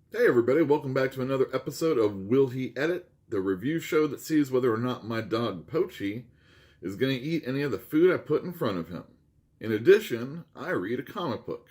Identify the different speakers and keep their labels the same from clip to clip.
Speaker 1: Hey everybody, welcome back to another episode of Will He Edit, the review show that sees whether or not my dog Poachy is going to eat any of the food I put in front of him. In addition, I read a comic book.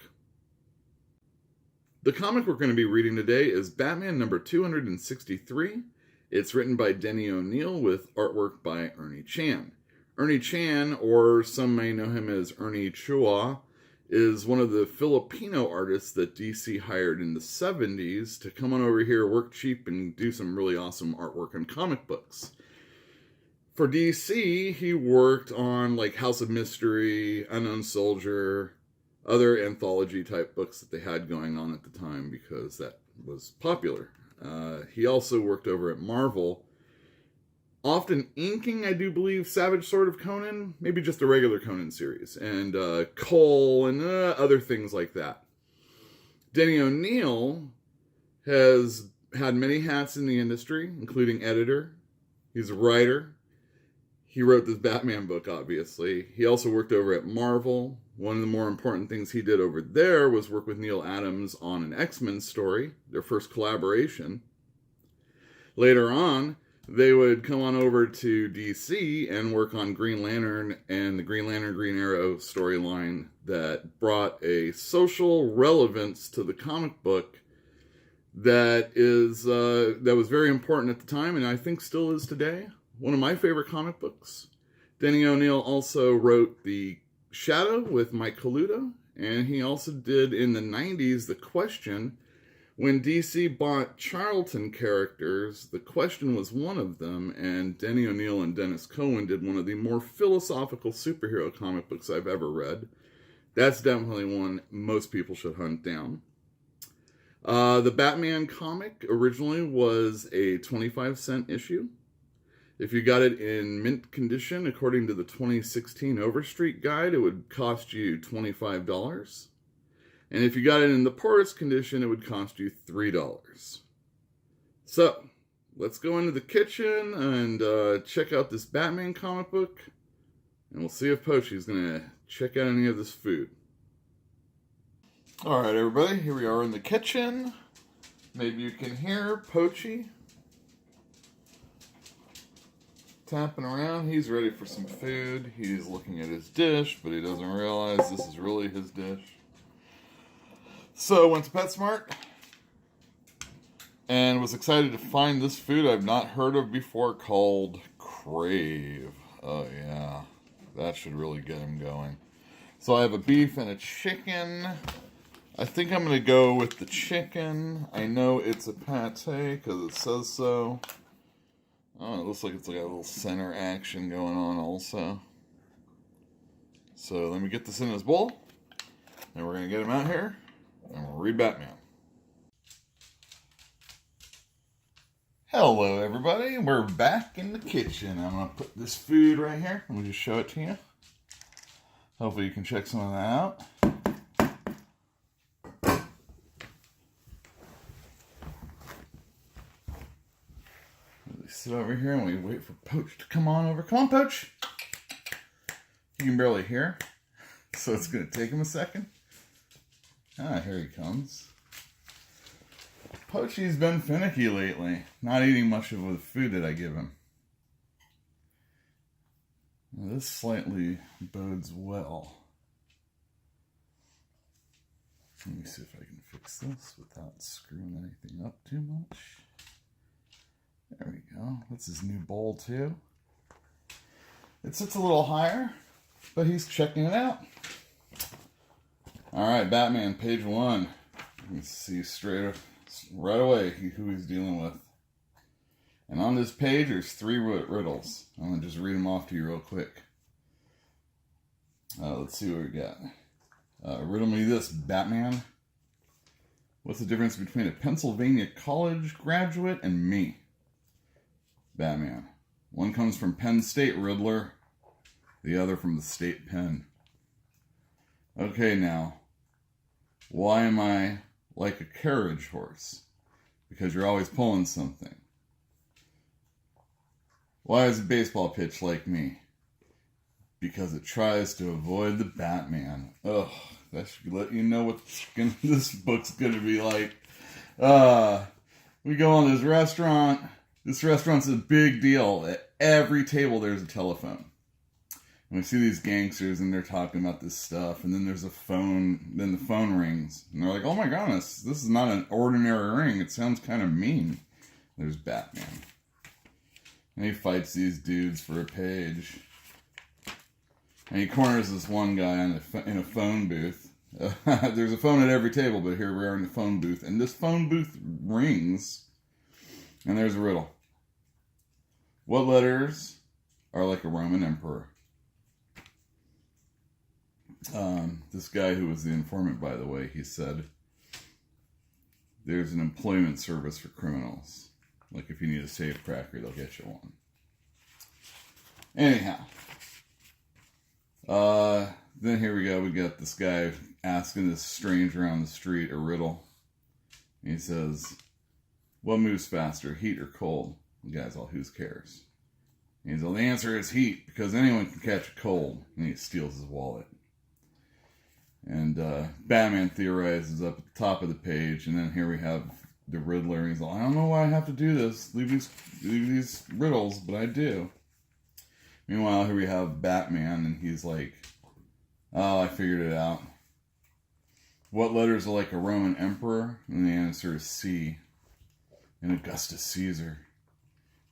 Speaker 1: The comic we're going to be reading today is Batman number 263. It's written by Denny O'Neil with artwork by Ernie Chan. Ernie Chan, or some may know him as Ernie Chua, is one of the Filipino artists that DC hired in the 70s to come on over here, work cheap, and do some really awesome artwork and comic books. For DC, he worked on like House of Mystery, Unknown Soldier, other anthology type books that they had going on at the time because that was popular. He also worked over at Marvel, often inking, I do believe, Savage Sword of Conan, maybe just a regular Conan series, and Cole and other things like that. Denny O'Neil has had many hats in the industry, including editor. He's a writer. He wrote this Batman book, obviously. He also worked over at Marvel. One of the more important things he did over there was work with Neil Adams on an X-Men story, their first collaboration. Later on, they would come on over to DC and work on Green Lantern and the Green Lantern Green Arrow storyline that brought a social relevance to the comic book that was very important at the time and I think still is today. One of my favorite comic books. Denny O'Neil also wrote The Shadow with Mike Coluto, and he also did in the 90s The Question. When DC bought Charlton characters, The Question was one of them, and Denny O'Neil and Dennis Cohen did one of the more philosophical superhero comic books I've ever read. That's definitely one most people should hunt down. The Batman comic originally was a 25-cent issue. If you got it in mint condition, according to the 2016 Overstreet Guide, it would cost you $25. And if you got it in the poorest condition, it would cost you $3. So, let's go into the kitchen and check out this Batman comic book. And we'll see if Poachy's going to check out any of this food. Alright everybody, here we are in the kitchen. Maybe you can hear Poachy tapping around. He's ready for some food. He's looking at his dish, but he doesn't realize this is really his dish. So, went to PetSmart and was excited to find this food I've not heard of before called Crave. Oh yeah, that should really get him going. So I have a beef and a chicken. I think I'm going to go with the chicken. I know it's a pate because it says so. Oh, it looks like it's like a little center action going on also. So let me get this in his bowl, and we're going to get him out here. And we'll read Batman. Hello everybody, we're back in the kitchen. I'm going to put this food right here. Let me just show it to you. Hopefully you can check some of that out. We sit over here and we wait for Poach to come on over. Come on, Poach! You can barely hear, so it's going to take him a second. Ah, here he comes. Poachy's been finicky lately, not eating much of the food that I give him. Now, this slightly bodes well. Let me see if I can fix this without screwing anything up too much. There we go. That's his new bowl too. It sits a little higher, but he's checking it out. Alright, Batman, page 1. You can see right away who he's dealing with. And on this page, there's 3 riddles. I'm going to just read them off to you real quick. Let's see what we got. Riddle me this, Batman. What's the difference between a Pennsylvania college graduate and me? Batman. One comes from Penn State, Riddler. The other from the state pen. Okay, now. Why am I like a carriage horse? Because you're always pulling something. Why is a baseball pitch like me? Because it tries to avoid the Batman. Ugh, that should let you know what this book's going to be like. We go on this restaurant. This restaurant's a big deal. At every table there's a telephone. And we see these gangsters and they're talking about this stuff. And then there's a phone. Then the phone rings. And they're like, oh my goodness, this is not an ordinary ring. It sounds kind of mean. There's Batman. And he fights these dudes for a page. And he corners this one guy in a phone booth. There's a phone at every table, but here we are in the phone booth. And this phone booth rings. And there's a riddle. What letters are like a Roman emperor? This guy who was the informant, by the way, he said, there's an employment service for criminals. Like if you need a safe cracker, they'll get you one. Anyhow. Then here we go. We got this guy asking this stranger on the street a riddle. He says, what moves faster, heat or cold? The guy's all, who cares? And he's all, the answer is heat, because anyone can catch a cold. And he steals his wallet. And Batman theorizes up at the top of the page, and then here we have the Riddler. He's all, I don't know why I have to do this. Leave these riddles, but I do. Meanwhile, here we have Batman, and he's like, oh, I figured it out. What letters are like a Roman emperor? And the answer is C. And Augustus Caesar.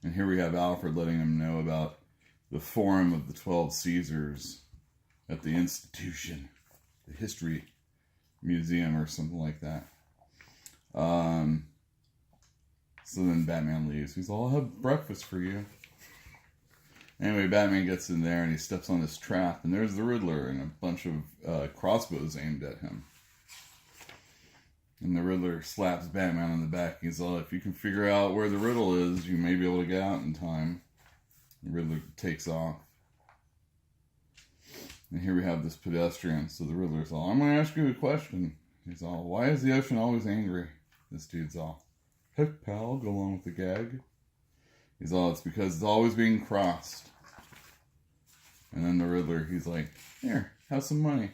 Speaker 1: And here we have Alfred letting him know about the Forum of the 12 Caesars at the institution, the History Museum or something like that. So then Batman leaves. He's all, I'll have breakfast for you. Anyway, Batman gets in there and he steps on this trap, and there's the Riddler and a bunch of crossbows aimed at him. And the Riddler slaps Batman on the back. He's all, if you can figure out where the riddle is, you may be able to get out in time. The Riddler takes off. And here we have this pedestrian. So the Riddler's all, I'm going to ask you a question. He's all, why is the ocean always angry? This dude's all, heck pal, go along with the gag. He's all, it's because it's always being crossed. And then the Riddler, he's like, here, have some money.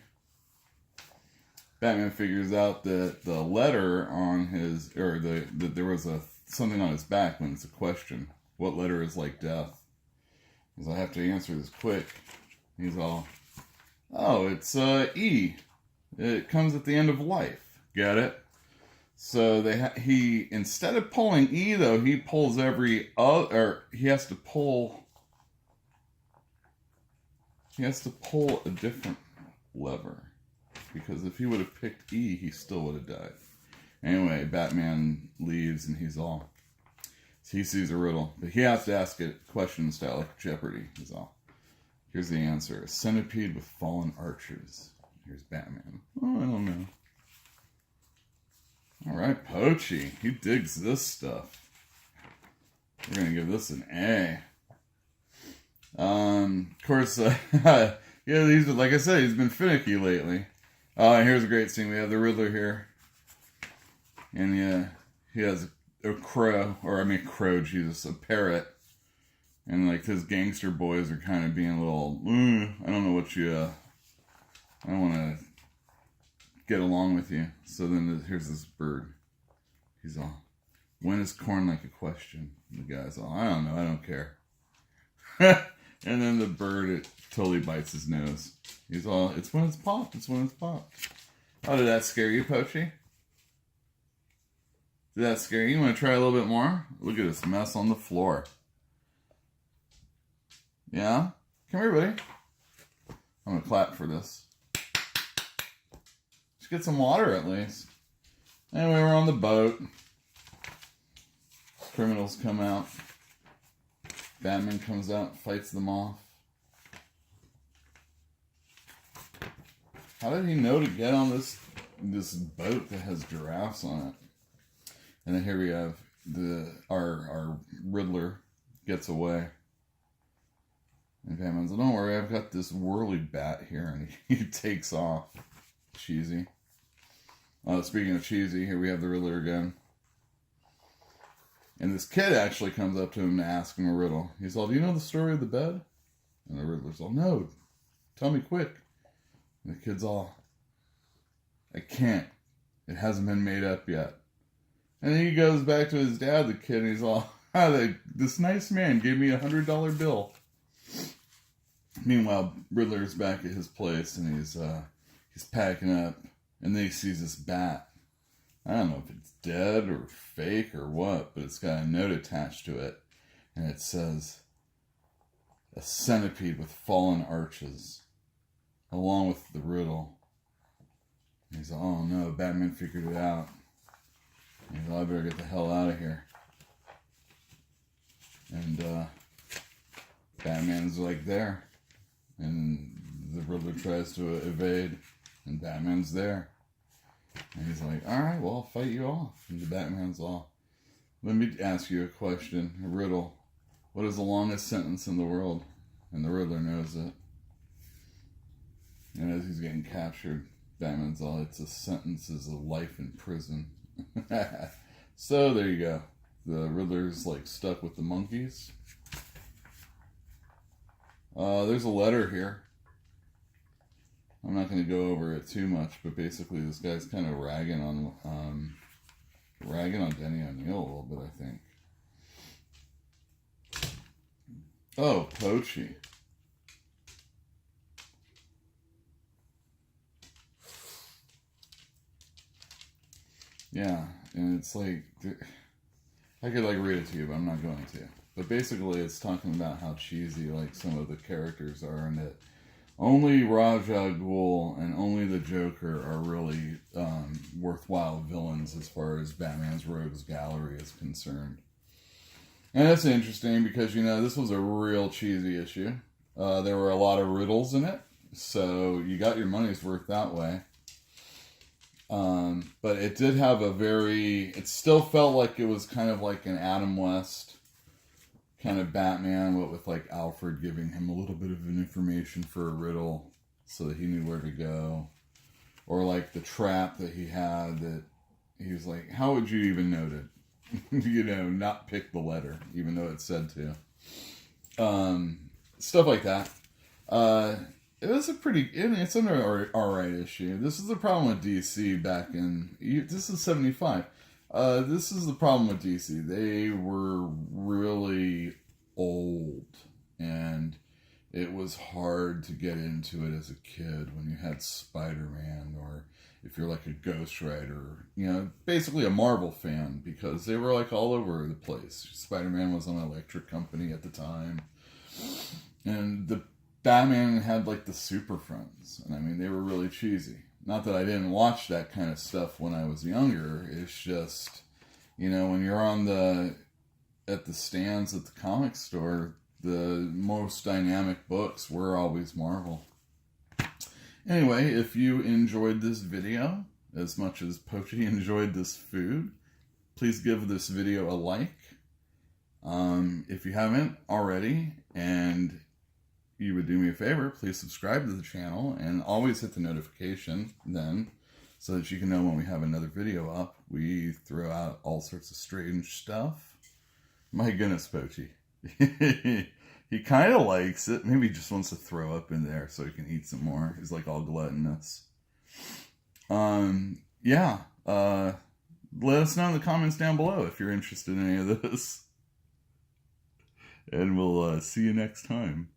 Speaker 1: Batman figures out that the letter on his, or that there was something on his back when it's a question. What letter is like death? He's like, I have to answer this quick. He's all, oh, it's E. It comes at the end of life. Get it? So he instead of pulling E though, he pulls every other. He has to pull a different lever, because if he would have picked E, he still would have died. Anyway, Batman leaves and he's all. So he sees a riddle, but he has to ask it question style like Jeopardy. He's all. Here's the answer: a centipede with fallen arches. Here's Batman. Oh, I don't know. All right, Poachy. He digs this stuff. We're going to give this an A. Of course, yeah, like I said, he's been finicky lately. And here's a great scene. We have the Riddler here. And yeah, he has a crow, Jesus, a parrot. And like his gangster boys are kind of being a little, I don't know what I don't want to get along with you. So then here's this bird. He's all, when is corn like a question? And the guy's all, I don't know, I don't care. And then the bird, it totally bites his nose. He's all, it's when it's popped, it's when it's popped. Oh, did that scare you, Poachy? Did that scare you? You want to try a little bit more? Look at this mess on the floor. Yeah? Come here, buddy. I'm going to clap for this. Get some water at least. Anyway, we're on the boat. Criminals come out. Batman comes out, fights them off. How did he know to get on this boat that has giraffes on it? And then here we have our Riddler gets away. And Batman's like, don't worry, I've got this whirly bat here, and he takes off. Cheesy. Speaking of cheesy, here we have the Riddler again. And this kid actually comes up to him to ask him a riddle. He's all, do you know the story of the bed? And the Riddler's all, no, tell me quick. And the kid's all, I can't. It hasn't been made up yet. And then he goes back to his dad, the kid, and he's all, this nice man gave me $100 bill. Meanwhile, Riddler's back at his place, and he's packing up, and then he sees this bat. I don't know if it's dead or fake or what, but it's got a note attached to it, and it says, "A centipede with fallen arches, along with the riddle." And he's like, "Oh no, Batman figured it out." And he's like, "I better get the hell out of here." And Batman's like there. And the Riddler tries to evade, and Batman's there. And he's like, "Alright, well, I'll fight you off." And the Batman's all, "Let me ask you a question, a riddle. What is the longest sentence in the world?" And the Riddler knows it. And as he's getting captured, Batman's all, "It's a sentence is a life in prison." So there you go. The Riddler's like stuck with the monkeys. There's a letter here. I'm not going to go over it too much, but basically this guy's kind of ragging on Denny O'Neil a little bit, I think. Oh, Pochi. Yeah, and it's like, I could like read it to you, but I'm not going to. But basically, it's talking about how cheesy like some of the characters are, and that only Ra's al Ghul and only the Joker are really worthwhile villains as far as Batman's Rogues Gallery is concerned. And that's interesting because, you know, this was a real cheesy issue. There were a lot of riddles in it, so you got your money's worth that way. But it did have it still felt like it was kind of like an Adam West kind of Batman, what with like Alfred giving him a little bit of an information for a riddle so that he knew where to go. Or like the trap that he had that he was like, how would you even know to, you know, not pick the letter, even though it said to. Stuff like that. It was it's an alright issue. This is the problem with DC this is 75. This is the problem with DC. They were really old, and it was hard to get into it as a kid when you had Spider-Man, or if you're like a Ghost Rider, you know, basically a Marvel fan, because they were like all over the place. Spider-Man was on Electric Company at the time, and the Batman had like the Super Friends, and I mean, they were really cheesy. Not that I didn't watch that kind of stuff when I was younger. It's just, you know, when you're at the stands at the comic store, the most dynamic books were always Marvel. Anyway, if you enjoyed this video as much as Pochi enjoyed this food, please give this video a like. If you haven't already, and you would do me a favor, please subscribe to the channel and always hit the notification then so that you can know when we have another video up. We throw out all sorts of strange stuff. My goodness, Pochi. He kind of likes it. Maybe he just wants to throw up in there so he can eat some more. He's like all gluttonous. Yeah. Let us know in the comments down below if you're interested in any of this. And we'll see you next time.